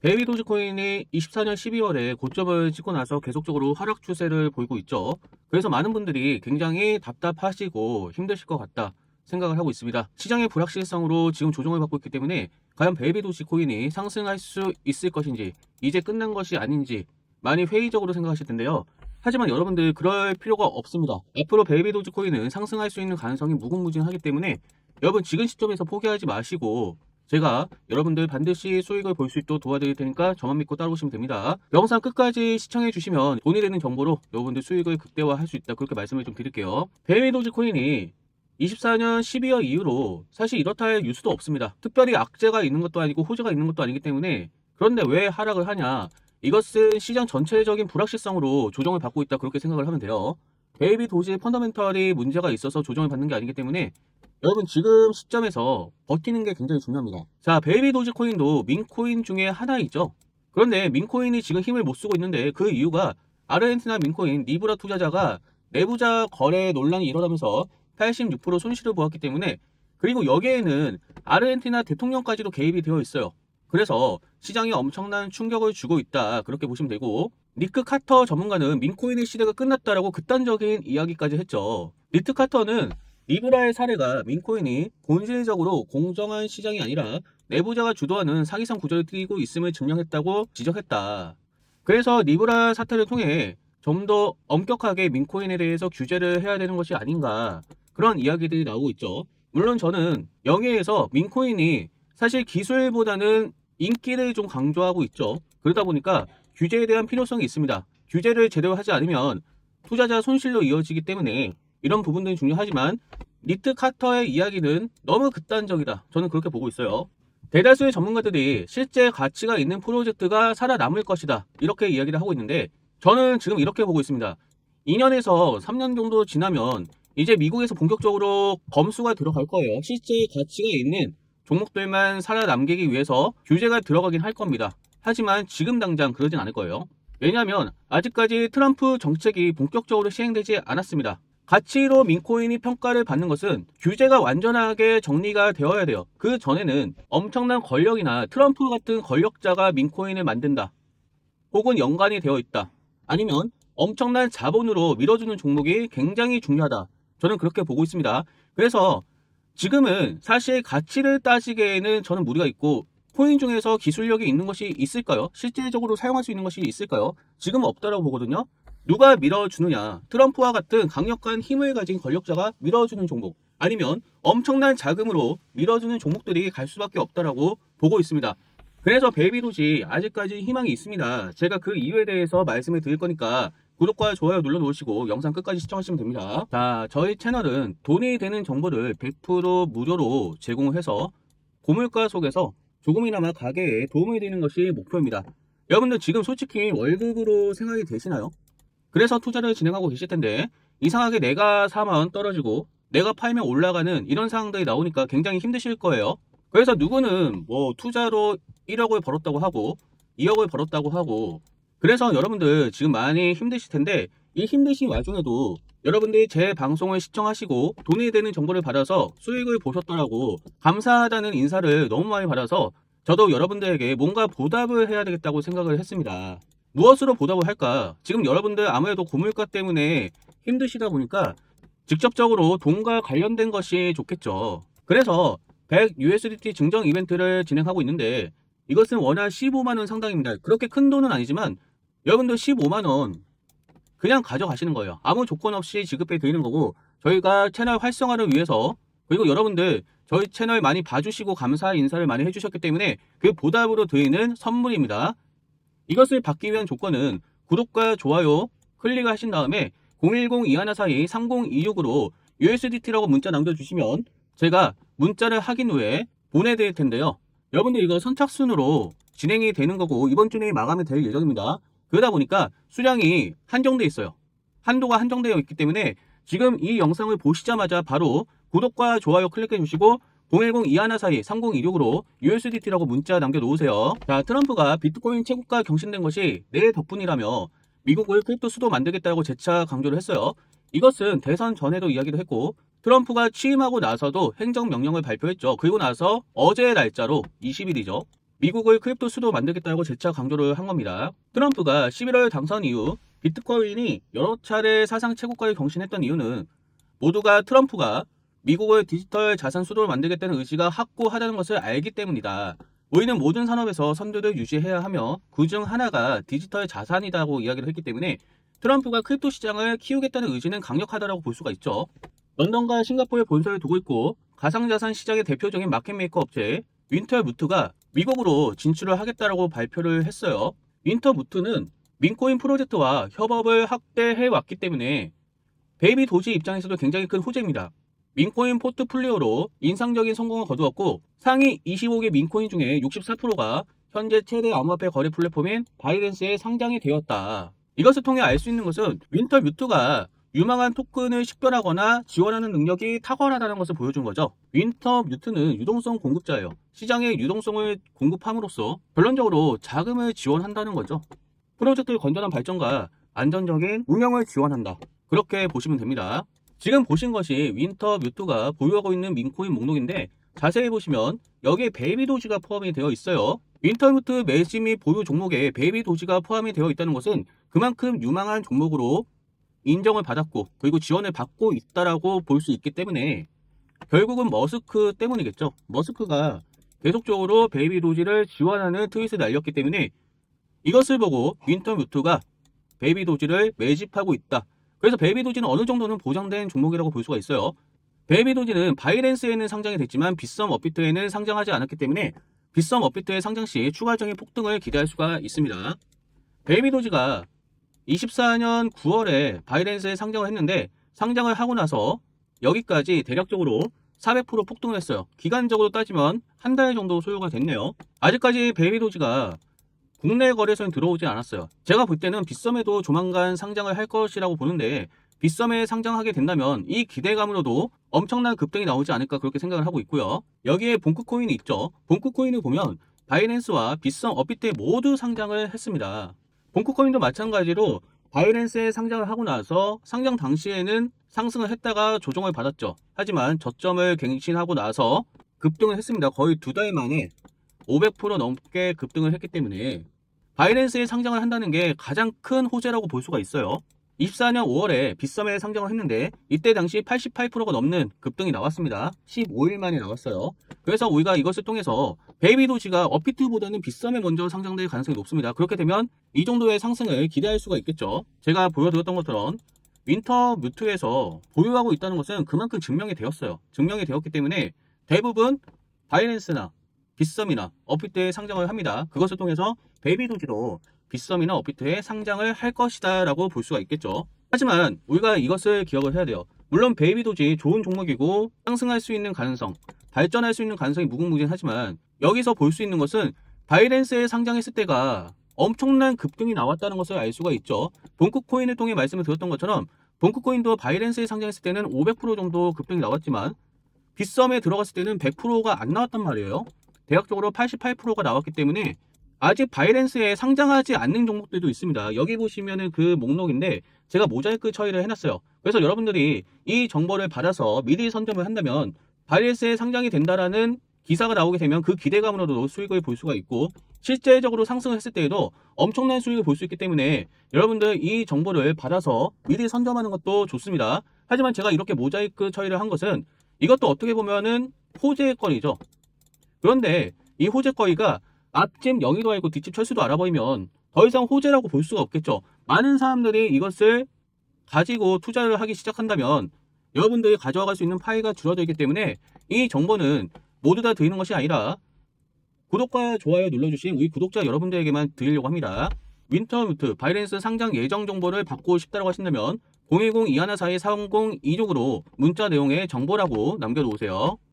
베이비 도지코인이 24년 12월에 고점을 찍고 나서 계속적으로 하락 추세를 보이고 있죠. 그래서 많은 분들이 굉장히 답답하시고 힘드실 것 같다 생각을 하고 있습니다. 시장의 불확실성으로 지금 조정을 받고 있기 때문에 과연 베이비 도지코인이 상승할 수 있을 것인지, 이제 끝난 것이 아닌지 많이 회의적으로 생각하실 텐데요. 하지만 여러분들 그럴 필요가 없습니다. 앞으로 베이비 도지코인은 상승할 수 있는 가능성이 무궁무진하기 때문에 여러분 지금 시점에서 포기하지 마시고, 제가 여러분들 반드시 수익을 볼 수 있도록 도와드릴 테니까 저만 믿고 따라오시면 됩니다. 영상 끝까지 시청해 주시면 돈이 되는 정보로 여러분들 수익을 극대화할 수 있다, 그렇게 말씀을 좀 드릴게요. 베이비 도지코인이 24년 12월 이후로 사실 이렇다 할 뉴스도 없습니다. 특별히 악재가 있는 것도 아니고 호재가 있는 것도 아니기 때문에. 그런데 왜 하락을 하냐, 이것은 시장 전체적인 불확실성으로 조정을 받고 있다, 그렇게 생각을 하면 돼요. 베이비 도지의 펀더멘털이 문제가 있어서 조정을 받는 게 아니기 때문에 여러분 지금 시점에서 버티는 게 굉장히 중요합니다. 자, 베이비 도지코인도 민코인 중에 하나이죠. 그런데 민코인이 지금 힘을 못 쓰고 있는데 그 이유가 아르헨티나 민코인 리브라 투자자가 내부자 거래 논란이 일어나면서 86% 손실을 보았기 때문에, 그리고 여기에는 아르헨티나 대통령까지도 개입이 되어 있어요. 그래서 시장에 엄청난 충격을 주고 있다, 그렇게 보시면 되고, 니크 카터 전문가는 민코인의 시대가 끝났다라고 극단적인 이야기까지 했죠. 니크 카터는 리브라의 사례가 민코인이 본질적으로 공정한 시장이 아니라 내부자가 주도하는 사기성 구조를 띠고 있음을 증명했다고 지적했다. 그래서 리브라 사태를 통해 좀 더 엄격하게 민코인에 대해서 규제를 해야 되는 것이 아닌가, 그런 이야기들이 나오고 있죠. 물론 저는 영예에서 민코인이 사실 기술보다는 인기를 좀 강조하고 있죠. 그러다 보니까 규제에 대한 필요성이 있습니다. 규제를 제대로 하지 않으면 투자자 손실로 이어지기 때문에 이런 부분들이 중요하지만 니트 카터의 이야기는 너무 극단적이다, 저는 그렇게 보고 있어요. 대다수의 전문가들이 실제 가치가 있는 프로젝트가 살아남을 것이다, 이렇게 이야기를 하고 있는데 저는 지금 이렇게 보고 있습니다. 2년에서 3년 정도 지나면 이제 미국에서 본격적으로 검수가 들어갈 거예요. 실제 가치가 있는 종목들만 살아남기 위해서 규제가 들어가긴 할 겁니다. 하지만 지금 당장 그러진 않을 거예요. 왜냐하면 아직까지 트럼프 정책이 본격적으로 시행되지 않았습니다. 가치로 민코인이 평가를 받는 것은 규제가 완전하게 정리가 되어야 돼요. 그 전에는 엄청난 권력이나 트럼프 같은 권력자가 민코인을 만든다, 혹은 연관이 되어 있다, 아니면 엄청난 자본으로 밀어주는 종목이 굉장히 중요하다, 저는 그렇게 보고 있습니다. 그래서 지금은 사실 가치를 따지기에는 저는 무리가 있고, 코인 중에서 기술력이 있는 것이 있을까요? 실질적으로 사용할 수 있는 것이 있을까요? 지금은 없다라고 보거든요. 누가 밀어주느냐, 트럼프와 같은 강력한 힘을 가진 권력자가 밀어주는 종목, 아니면 엄청난 자금으로 밀어주는 종목들이 갈 수밖에 없다라고 보고 있습니다. 그래서 베이비도지 아직까지 희망이 있습니다. 제가 그 이유에 대해서 말씀을 드릴 거니까 구독과 좋아요 눌러 놓으시고 영상 끝까지 시청하시면 됩니다. 자, 저희 채널은 돈이 되는 정보를 100% 무료로 제공해서 고물가 속에서 조금이나마 가게에 도움이 되는 것이 목표입니다. 여러분들 지금 솔직히 월급으로 생각이 되시나요? 그래서 투자를 진행하고 계실 텐데 이상하게 내가 사면 떨어지고 내가 팔면 올라가는 이런 상황들이 나오니까 굉장히 힘드실 거예요. 그래서 누구는 뭐 투자로 1억을 벌었다고 하고 2억을 벌었다고 하고, 그래서 여러분들 지금 많이 힘드실 텐데 이 힘드신 와중에도 여러분들이 제 방송을 시청하시고 돈이 되는 정보를 받아서 수익을 보셨더라고 감사하다는 인사를 너무 많이 받아서 저도 여러분들에게 뭔가 보답을 해야 되겠다고 생각을 했습니다. 무엇으로 보답을 할까? 지금 여러분들 아무래도 고물가 때문에 힘드시다 보니까 직접적으로 돈과 관련된 것이 좋겠죠. 그래서 100 USDT 증정 이벤트를 진행하고 있는데 이것은 원화 15만원 상당입니다. 그렇게 큰 돈은 아니지만 여러분들 15만원 그냥 가져가시는 거예요. 아무 조건 없이 지급해 드리는 거고, 저희가 채널 활성화를 위해서, 그리고 여러분들 저희 채널 많이 봐주시고 감사 인사를 많이 해주셨기 때문에 그 보답으로 드리는 선물입니다. 이것을 받기 위한 조건은 구독과 좋아요 클릭하신 다음에 010-2142-3026으로 USDT라고 문자 남겨주시면 제가 문자를 확인 후에 보내드릴 텐데요. 여러분들 이거 선착순으로 진행이 되는 거고 이번 주 내에 마감이 될 예정입니다. 그러다 보니까 수량이 한정돼 있어요. 한도가 한정되어 있기 때문에 지금 이 영상을 보시자마자 바로 구독과 좋아요 클릭해 주시고 010-2142-3026으로 USDT라고 문자 남겨놓으세요. 자, 트럼프가 비트코인 최고가 경신된 것이 내 덕분이라며 미국을 크립토 수도 만들겠다고 재차 강조를 했어요. 이것은 대선 전에도 이야기를 했고 트럼프가 취임하고 나서도 행정명령을 발표했죠. 그리고 나서 어제의 날짜로 20일이죠. 미국을 크립토 수도 만들겠다고 재차 강조를 한 겁니다. 트럼프가 11월 당선 이후 비트코인이 여러 차례 사상 최고가를 경신했던 이유는 모두가 트럼프가 미국을 디지털 자산 수도를 만들겠다는 의지가 확고하다는 것을 알기 때문이다. 우리는 모든 산업에서 선두를 유지해야 하며 그중 하나가 디지털 자산이라고 이야기를 했기 때문에 트럼프가 크립토 시장을 키우겠다는 의지는 강력하다고 볼 수가 있죠. 런던과 싱가포르에 본사를 두고 있고 가상자산 시장의 대표적인 마켓메이커 업체 윈터무트가 미국으로 진출을 하겠다라고 발표를 했어요. 윈터무트는 민코인 프로젝트와 협업을 확대해 왔기 때문에 베이비 도지 입장에서도 굉장히 큰 호재입니다. 민코인 포트폴리오로 인상적인 성공을 거두었고 상위 25개 민코인 중에 64%가 현재 최대 암호화폐 거래 플랫폼인 바이낸스에 상장이 되었다. 이것을 통해 알 수 있는 것은 윈터뮤트가 유망한 토큰을 식별하거나 지원하는 능력이 탁월하다는 것을 보여준 거죠. 윈터뮤트는 유동성 공급자예요. 시장에 유동성을 공급함으로써 결론적으로 자금을 지원한다는 거죠. 프로젝트의 건전한 발전과 안전적인 운영을 지원한다. 그렇게 보시면 됩니다. 지금 보신 것이 윈터뮤트가 보유하고 있는 민코인 목록인데 자세히 보시면 여기에 베이비 도지가 포함이 되어 있어요. 윈터뮤트 매지 및 보유 종목에 베이비 도지가 포함이 되어 있다는 것은 그만큼 유망한 종목으로 인정을 받았고 그리고 지원을 받고 있다라고 볼 수 있기 때문에 결국은 머스크 때문이겠죠. 머스크가 계속적으로 베이비 도지를 지원하는 트윗을 날렸기 때문에 이것을 보고 윈터뮤트가 베이비 도지를 매집하고 있다. 그래서 베이비 도지는 어느 정도는 보장된 종목이라고 볼 수가 있어요. 베이비 도지는 바이낸스에는 상장이 됐지만 빗썸 업비트에는 상장하지 않았기 때문에 빗썸 업비트의 상장 시 추가적인 폭등을 기대할 수가 있습니다. 베이비 도지가 24년 9월에 바이낸스에 상장을 했는데 상장을 하고 나서 여기까지 대략적으로 400% 폭등을 했어요. 기간적으로 따지면 한 달 정도 소요가 됐네요. 아직까지 베이비 도지가 국내 거래소에 들어오지 않았어요. 제가 볼 때는 빗썸에도 조만간 상장을 할 것이라고 보는데 빗썸에 상장하게 된다면 이 기대감으로도 엄청난 급등이 나오지 않을까 그렇게 생각을 하고 있고요. 여기에 봉크코인이 있죠. 봉크코인을 보면 바이낸스와 빗썸 업비트에 모두 상장을 했습니다. 봉크코인도 마찬가지로 바이낸스에 상장을 하고 나서 상장 당시에는 상승을 했다가 조정을 받았죠. 하지만 저점을 갱신하고 나서 급등을 했습니다. 거의 2달 만에 500% 넘게 급등을 했기 때문에 바이낸스에 상장을 한다는 게 가장 큰 호재라고 볼 수가 있어요. 24년 5월에 빗썸에 상장을 했는데 이때 당시 88%가 넘는 급등이 나왔습니다. 15일 만에 나왔어요. 그래서 우리가 이것을 통해서 베이비 도지가 업비트보다는 빗썸에 먼저 상장될 가능성이 높습니다. 그렇게 되면 이 정도의 상승을 기대할 수가 있겠죠. 제가 보여드렸던 것처럼 윈터뮤트에서 보유하고 있다는 것은 그만큼 증명이 되었어요. 증명이 되었기 때문에 대부분 바이낸스나 빗썸이나 업비트에 상장을 합니다. 그것을 통해서 베이비 도지도 빗썸이나 업비트에 상장을 할 것이다 라고 볼 수가 있겠죠. 하지만 우리가 이것을 기억을 해야 돼요. 물론 베이비 도지 좋은 종목이고 상승할 수 있는 가능성, 발전할 수 있는 가능성이 무궁무진하지만 여기서 볼 수 있는 것은 바이낸스에 상장했을 때가 엄청난 급등이 나왔다는 것을 알 수가 있죠. 봉크코인을 통해 말씀을 드렸던 것처럼 봉크코인도 바이낸스에 상장했을 때는 500% 정도 급등이 나왔지만 빗썸에 들어갔을 때는 100%가 안 나왔단 말이에요. 대략적으로 88%가 나왔기 때문에 아직 바이낸스에 상장하지 않는 종목들도 있습니다. 여기 보시면은 그 목록인데 제가 모자이크 처리를 해놨어요. 그래서 여러분들이 이 정보를 받아서 미리 선점을 한다면 바이낸스에 상장이 된다라는 기사가 나오게 되면 그 기대감으로도 수익을 볼 수가 있고 실제적으로 상승했을 때에도 엄청난 수익을 볼 수 있기 때문에 여러분들 이 정보를 받아서 미리 선점하는 것도 좋습니다. 하지만 제가 이렇게 모자이크 처리를 한 것은 이것도 어떻게 보면은 호재거리죠. 그런데 이 호재거리가 앞집 영희도 알고 뒷집 철수도 알아보이면 더 이상 호재라고 볼 수가 없겠죠. 많은 사람들이 이것을 가지고 투자를 하기 시작한다면 여러분들이 가져갈 수 있는 파이가 줄어들기 때문에 이 정보는 모두 다 드리는 것이 아니라 구독과 좋아요 눌러주신 우리 구독자 여러분들에게만 드리려고 합니다. 윈터뮤트 바이낸스 상장 예정 정보를 받고 싶다고 하신다면 010-2142-4026으로 문자 내용에 정보라고 남겨놓으세요.